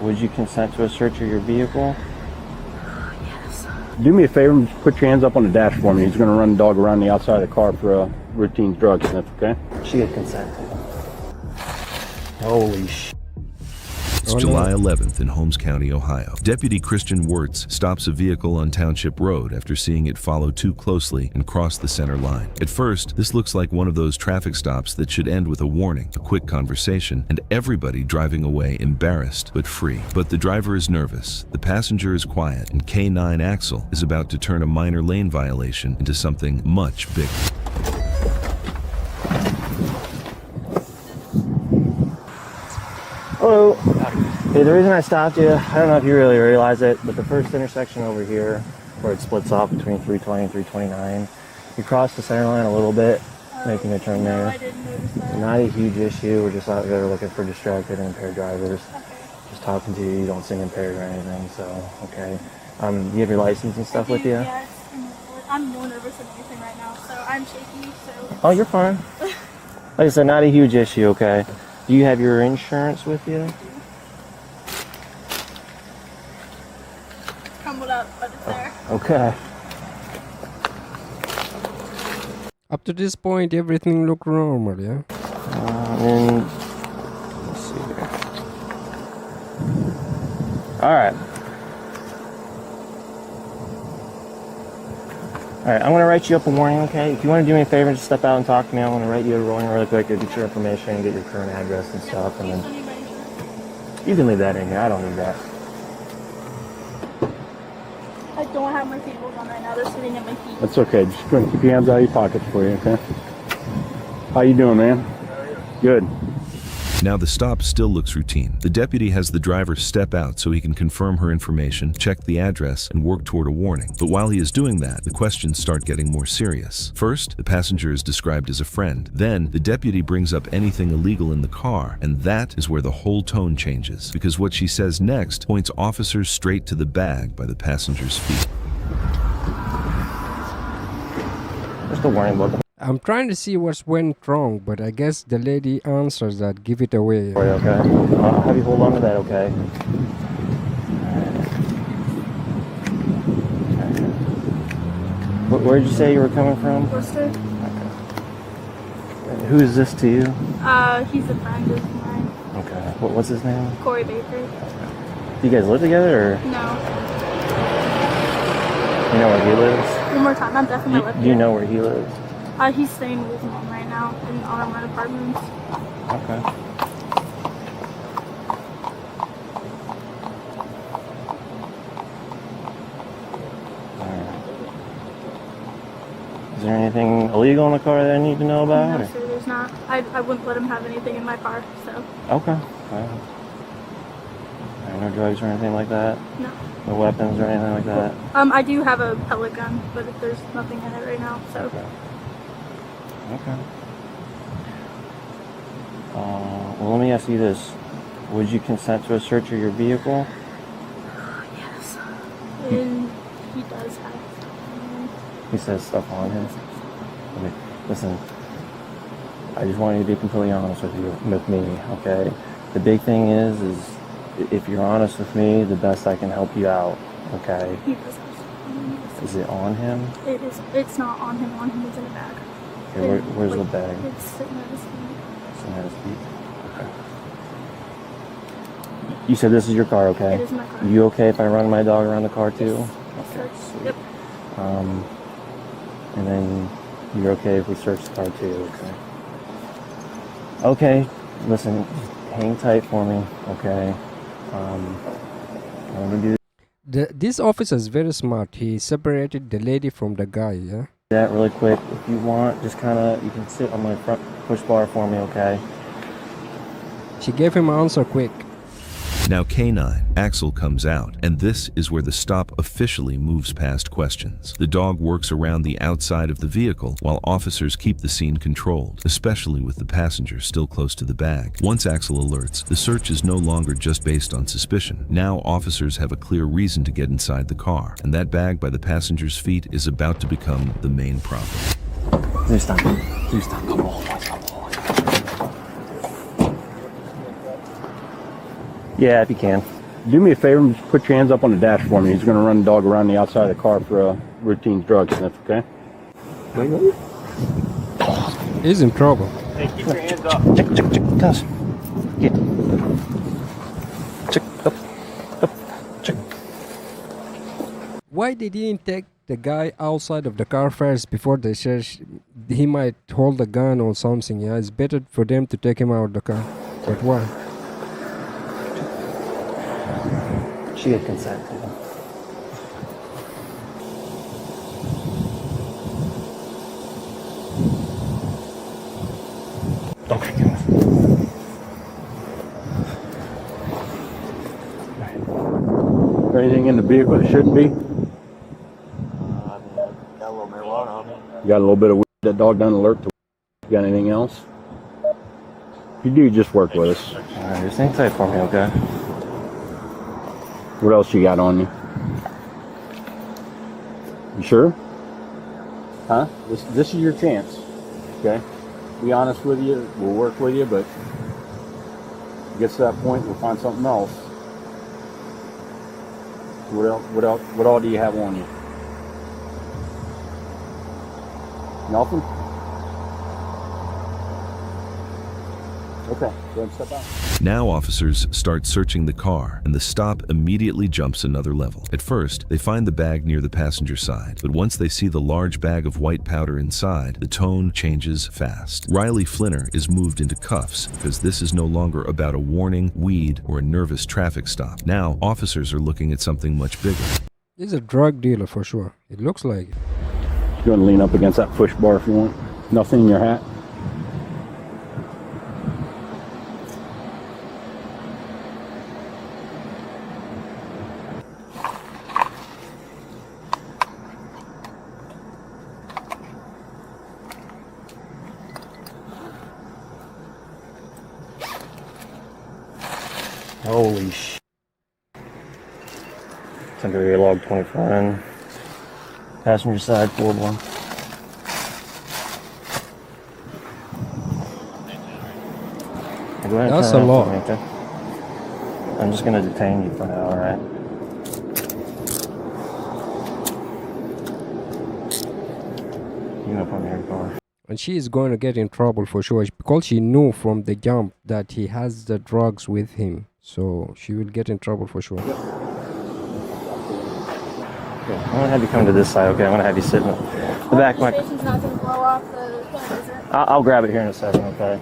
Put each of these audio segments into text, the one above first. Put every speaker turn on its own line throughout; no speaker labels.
Would you consent to a search of your vehicle?
Yes.
Do me a favor and put your hands up on the dash for me. He's going to run the dog around the outside of the car for a routine drug sniff, okay?
She had consent to. Holy sh**.
It's July 11th in Holmes County, Ohio. Deputy Christian Wartz stops a vehicle on Township Road after seeing it follow too closely and cross the center line. At first, this looks like one of those traffic stops that should end with a warning, a quick conversation, and everybody driving away embarrassed but free. But the driver is nervous, the passenger is quiet, and K9 Axel is about to turn a minor lane violation into something much bigger.
Hello. Hey, the reason I stopped you, I don't know if you really realize it, but the first intersection over here, where it splits off between 320 and 329, you cross the center line a little bit, making a turn there.
I didn't notice that.
Not a huge issue. We're just out there looking for distracted and impaired drivers.
Okay.
Just talking to you. You don't seem impaired or anything, so okay. You have your license and stuff with you?
Yes. I'm more nervous than anything right now, so I'm shaky. So.
Oh, you're fine. Like I said, not a huge issue. Okay. Do you have your insurance with you?
Crumbled up, but it's there.
Okay.
Up to this point, everything looked normal, yeah?
And let's see here. All right. All right, I'm going to write you up a warning, okay? If you want to do me a favor, just step out and talk to me. I'm going to write you a warning really quick to get your information, get your current address and stuff, and then you can leave that in here. I don't need that.
I don't have my cables on right now. They're sitting at my feet.
That's okay. Just go and keep your hands out of your pockets for you, okay? How you doing, man? Good.
Now the stop still looks routine. The deputy has the driver step out so he can confirm her information, check the address, and work toward a warning. But while he is doing that, the questions start getting more serious. First, the passenger is described as a friend. Then, the deputy brings up anything illegal in the car, and that is where the whole tone changes, because what she says next points officers straight to the bag by the passenger's feet.
Just a warning book.
I'm trying to see what's went wrong, but I guess the lady answers that give it away.
Okay. I'll have you hold on to that, okay? Where did you say you were coming from?
Worcester.
Who is this to you?
He's a friend of mine.
Okay. What's his name?
Corey Baker.
Do you guys live together, or
No.
you know where he lives?
One more time. I'm definitely living.
Do you know where he lives?
He's staying with his mom right now in our apartments.
Okay. Alright. Is there anything illegal in the car that I need to know about?
No, sir, there's not. I wouldn't let him have anything in my car, so.
Okay. Alright. No drugs or anything like that?
No.
No weapons or anything like that?
I do have a pellet gun, but there's nothing in it right now, so.
Okay. Okay. Well, let me ask you this. Would you consent to a search of your vehicle?
Yes. And he does have.
He says stuff on him. Okay. Listen, I just want you to be completely honest with me, okay? The big thing is if you're honest with me, the best I can help you out, okay?
He does have something.
Is it on him?
It is. It's not on him. On him, it's in a bag.
Okay, where's the bag?
It's sitting at his feet.
Sitting at his feet. Okay. You said this is your car, okay?
It is my car.
You okay if I run my dog around the car too?
Yes.
Okay.
Yes,
Sweet.
yep.
And then you're okay if we search the car too, okay? Okay, listen, hang tight for me, okay? I'm gonna do
This officer is very smart. He separated the lady from the guy, yeah?
that really quick. If you want, just kind of, you can sit on my front push bar for me, okay?
She gave him an answer quick.
Now K9, Axel comes out, and this is where the stop officially moves past questions. The dog works around the outside of the vehicle while officers keep the scene controlled, especially with the passenger still close to the bag. Once Axel alerts, the search is no longer just based on suspicion. Now officers have a clear reason to get inside the car, and that bag by the passenger's feet is about to become the main problem.
Please stop. Please stop. Come on. Yeah, if you can.
Do me a favor and just put your hands up on the dash for me. He's going to run the dog around the outside of the car for a routine drug sniff, okay?
Wait.
He's in trouble.
Hey, keep your hands up.
Check. Guys. Get. Check. Up. Check.
Why they didn't take the guy outside of the car first before they search? He might hold a gun or something. Yeah, it's better for them to take him out of the car. But why?
She had consent to. Don't forget.
Is there anything in the vehicle that shouldn't be?
Got a little marijuana on me.
You got a little bit of weed. That dog doesn't alert to. You got anything else? If you do, just work with us.
Alright, just hang tight for me, okay?
What else you got on you? You sure? Huh? This is your chance. Okay? Be honest with you. We'll work with you, but if it gets to that point, we'll find something else. What all do you have on you? Nothing? Okay, go ahead and step out.
Now officers start searching the car, and the stop immediately jumps another level. At first, they find the bag near the passenger side, but once they see the large bag of white powder inside, the tone changes fast. Riley Flinner is moved into cuffs because this is no longer about a warning, weed, or a nervous traffic stop. Now, officers are looking at something much bigger.
He's a drug dealer for sure. It looks like it.
You want to lean up against that push bar if you want. Nothing in your hat.
Holy sh! Temporary log 24N. Passenger side, forward one. Go ahead and
That's
turn
a
around
lot.
for me, okay? I'm just gonna detain you for now, alright? You know, put me in your car.
And she is going to get in trouble for sure because she knew from the jump that he has the drugs with him. So she will get in trouble for sure.
Okay, I'm gonna have you come to this side, okay? I'm gonna have you sit in the back of my car.
Station's not going to blow off the thing, is it?
I'll grab it here in a second, okay?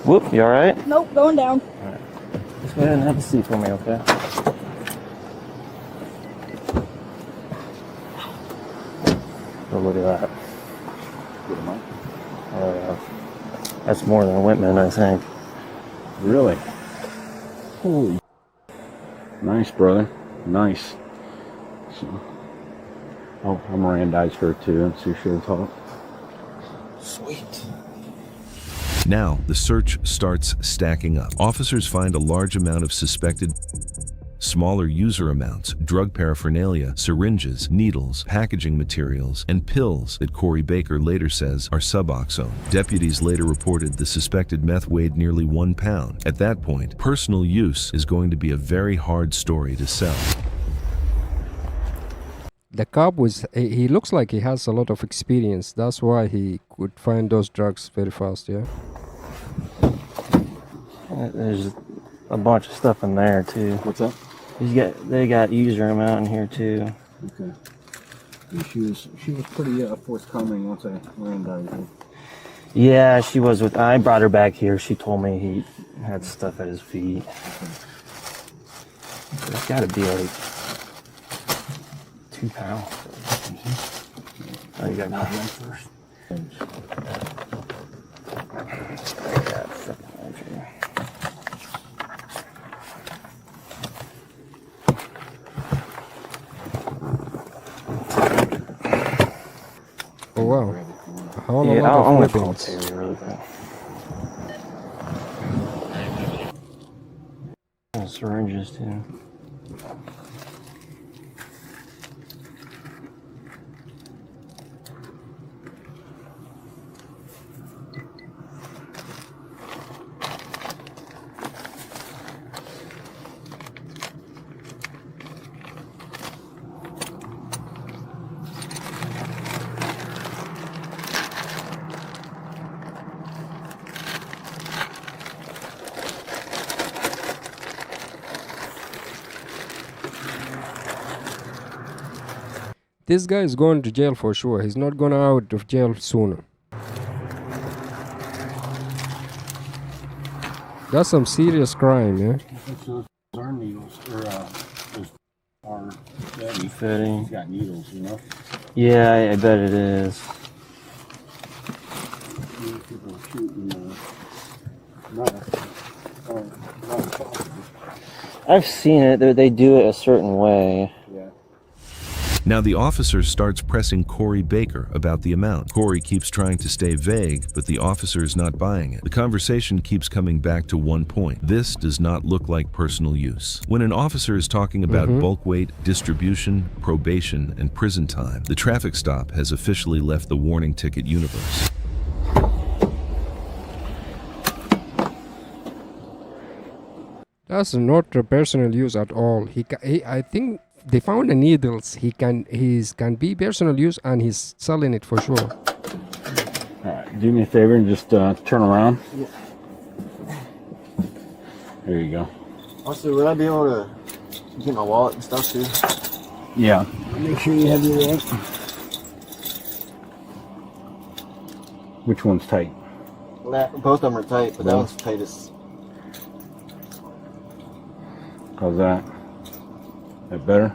Whoop, you alright?
Nope, going down.
Just go ahead and have a seat for me, okay? Oh, look at that. Oh, yeah. That's more than a Whitman, I think.
Really? Holy. Nice, brother. Nice. So, oh, I Mirandized her too, so she'll talk.
Sweet.
Now, the search starts stacking up. Officers find a large amount of suspected smaller user amounts, drug paraphernalia, syringes, needles, packaging materials, and pills that Corey Baker later says are Suboxone. Deputies later reported the suspected meth weighed nearly 1 pound. At that point, personal use is going to be a very hard story to sell.
The cop he looks like he has a lot of experience. That's why he could find those drugs very fast, yeah?
There's a bunch of stuff in there, too.
What's that?
They got user amount in here, too.
Okay. She was pretty forthcoming once I Mirandized her.
Yeah, she was with. I brought her back here. She told me he had stuff at his feet. It's got to be like 2 pounds. Oh, you got to one first.
Oh wow. A whole
Yeah,
lot
I'm
of
gonna call
weapons.
Terry really quick. Syringes too.
This guy is going to jail for sure. He's not gonna out of jail sooner. That's some serious crime, yeah?
Those are needles, or those are
Fitting.
He's got needles, you know.
Yeah, I bet it is.
People are shooting not
I've seen it. They do it a certain way.
yeah.
Now the officer starts pressing Corey Baker about the amount. Corey keeps trying to stay vague, but the officer is not buying it. The conversation keeps coming back to one point. This does not look like personal use. When an officer is talking about bulk weight, distribution, probation, and prison time, the traffic stop has officially left the warning ticket universe.
That's not a personal use at all. I think they found the needles. He's can be personal use, and he's selling it for sure.
All right, do me a favor and just turn around.
Yeah.
There you go.
Also, would I be able to get my wallet and stuff too?
Yeah. Make sure you have your wallet. Which one's tight?
Both of them are tight, but that one's tightest.
How's that? That better?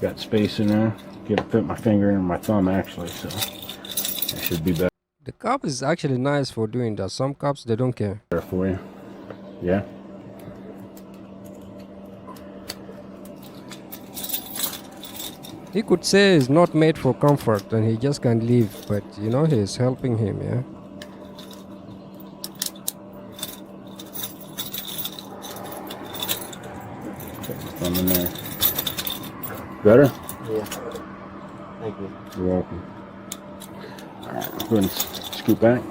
Got space in there. Get to fit my finger and my thumb actually, so that should be better
The cop is actually nice for doing that. Some cops, they don't care.
for you. Yeah.
He could say it's not made for comfort and he just can't leave, but you know, he's helping him, yeah?
Thumb in there. Better?
Yeah. Thank you.
You're welcome. Alright, go ahead and scoot back.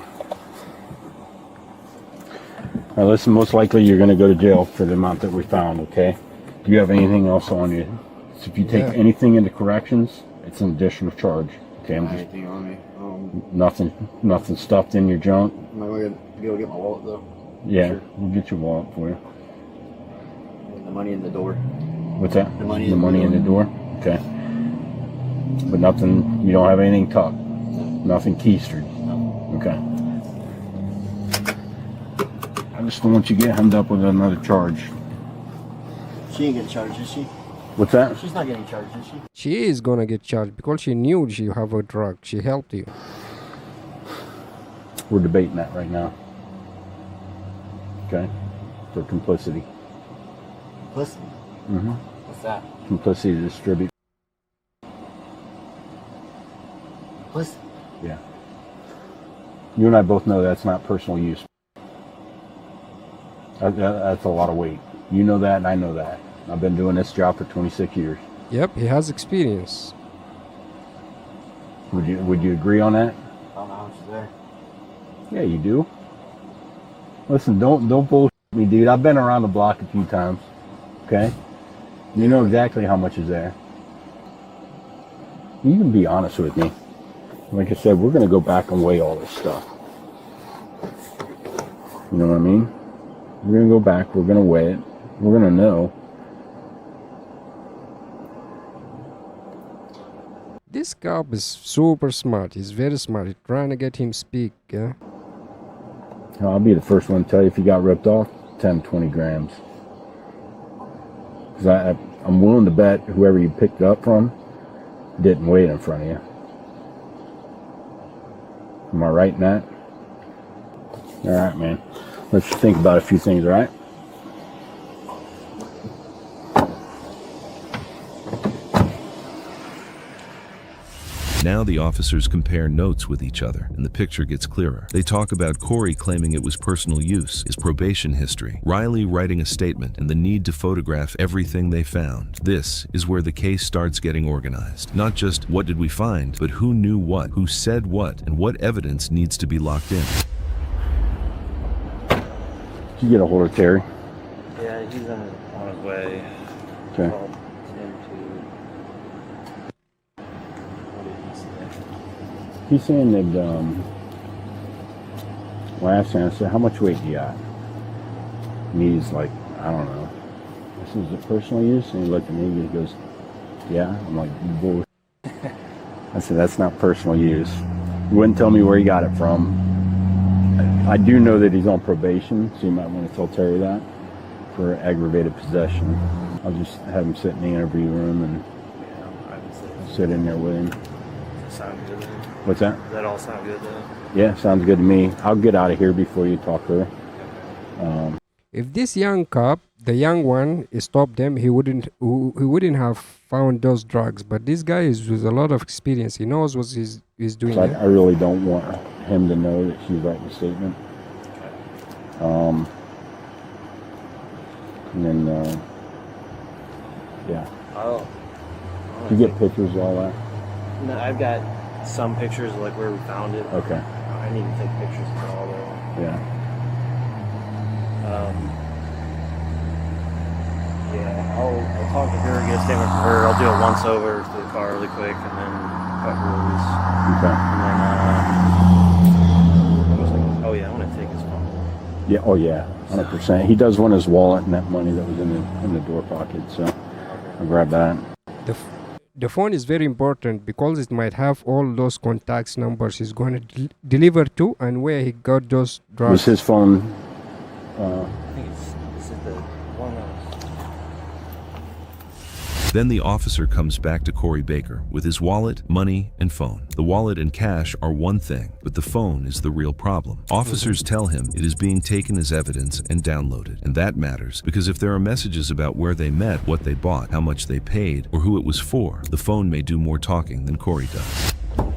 Alright, listen, most likely you're going to go to jail for the amount that we found, okay? Do you have anything else on you? So if you take anything into corrections, it's an additional charge. Okay, I'm just
Anything on me?
nothing stuffed in your junk.
Am I going to be able to get my wallet though?
Yeah,
Sure.
we'll get your wallet for you.
The money in the door.
What's that?
The money
in the door. Okay. But nothing. You don't have anything tucked. Nothing keistered. Okay. I just don't want you to get hemmed up with another charge.
She ain't getting charged, is she?
What's that?
She's not getting charged, is she?
She is gonna get charged because she knew she have a drug. She helped you.
We're debating that right now. Okay. For complicity.
Listen.
Mm-hmm.
What's that?
Complicity to distribute.
Listen.
Yeah. You and I both know that's not personal use. That's a lot of weight. You know that, and I know that. I've been doing this job for 26 years.
Yep, he has experience.
Would you agree on that?
I don't know how much is there.
Yeah, you do. Listen, don't bullshit me, dude. I've been around the block a few times. Okay? You know exactly how much is there. You can be honest with me. Like I said, we're going to go back and weigh all this stuff. You know what I mean? We're going to go back. We're going to weigh it. We're going to know.
This cop is super smart. He's very smart. He's trying to get him speak, yeah?
I'll be the first one to tell you if you got ripped off, 10, 20 grams. Because I'm willing to bet whoever you picked it up from didn't weigh it in front of you. Am I right in that? All right, man. Let's think about a few things, all right?
Now the officers compare notes with each other, and the picture gets clearer. They talk about Corey claiming it was personal use, his probation history, Riley writing a statement, and the need to photograph everything they found. This is where the case starts getting organized. Not just what did we find, but who knew what, who said what, and what evidence needs to be locked in.
Did you get a hold of Terry?
Yeah, he's on his way.
Okay.
Called him to. What did he say?
He's saying that, well, I asked him, I said, how much weight do you got? And he's like, I don't know. This is a personal use? And he looked at me and he goes, yeah. I'm like, bull. I said, that's not personal use. He wouldn't tell me where he got it from. I do know that he's on probation, so you might want to tell Terry that, for aggravated possession. I'll just have him sit in the interview room and sit in there with him.
Does that sound good?
What's that?
Does that all sound good though?
Yeah, sounds good to me. I'll get out of here before you talk to her.
If this young cop, the young one, stopped them, he wouldn't have found those drugs. But this guy is with a lot of experience. He knows what he's doing.
So
Yeah?
I really don't want him to know that she's writing a statement. And then, yeah. Did you get pictures of all that?
No, I've got some pictures of like where we found it.
Okay.
I need to take pictures of all though.
Yeah.
Yeah, I'll talk to her, get a statement from her. I'll do a once over to the car really quick, and then cut her loose.
Okay.
And then, oh yeah, I want to take his phone.
Yeah. Oh yeah. 100%. He does want his wallet and that money that was in the door pocket. So I'll grab that.
The phone is very important because it might have all those contacts numbers he's going to deliver to and where he got those drugs.
Was his phone?
I think this is the one that was...
Then the officer comes back to Corey Baker with his wallet, money, and phone. The wallet and cash are one thing, but the phone is the real problem. Officers tell him it is being taken as evidence and downloaded, and that matters because if there are messages about where they met, what they bought, how much they paid, or who it was for, the phone may do more talking than Corey does.
All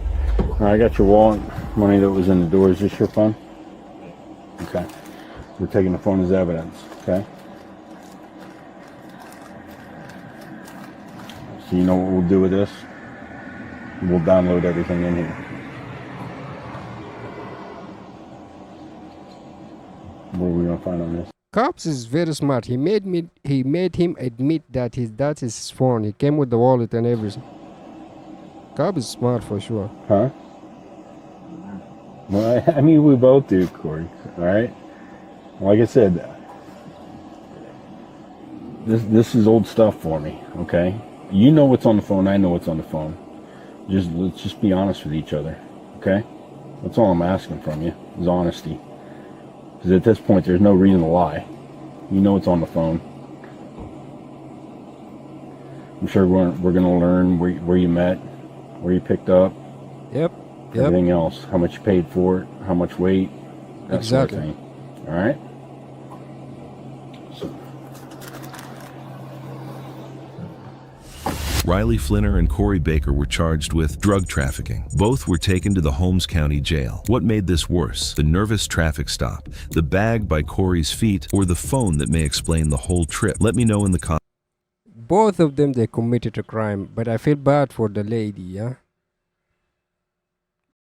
right, I got your wallet, money that was in the door. Is this your phone? Okay. We're taking the phone as evidence. Okay. So you know what we'll do with this? We'll download everything in here. What are we gonna find on this?
Cops is very smart. He made him admit that that's his phone. He came with the wallet and everything. Cop is smart for sure.
Huh? Well, I mean, we both do, Corey. All right. Like I said, this is old stuff for me. Okay. You know what's on the phone. I know what's on the phone. Let's just be honest with each other. Okay. That's all I'm asking from you is honesty. Because at this point, there's no reason to lie. You know what's on the phone. I'm sure we're going to learn where you met, where you picked up.
Yep.
Everything else. How much you paid for it. How much weight. That
Exactly.
sort of thing. All right. So.
Riley Flinner and Corey Baker were charged with drug trafficking. Both were taken to the Holmes County Jail. What made this worse? The nervous traffic stop, the bag by Corey's feet, or the phone that may explain the whole trip? Let me know in the comments.
Both of them, they committed a crime, but I feel bad for the lady, yeah?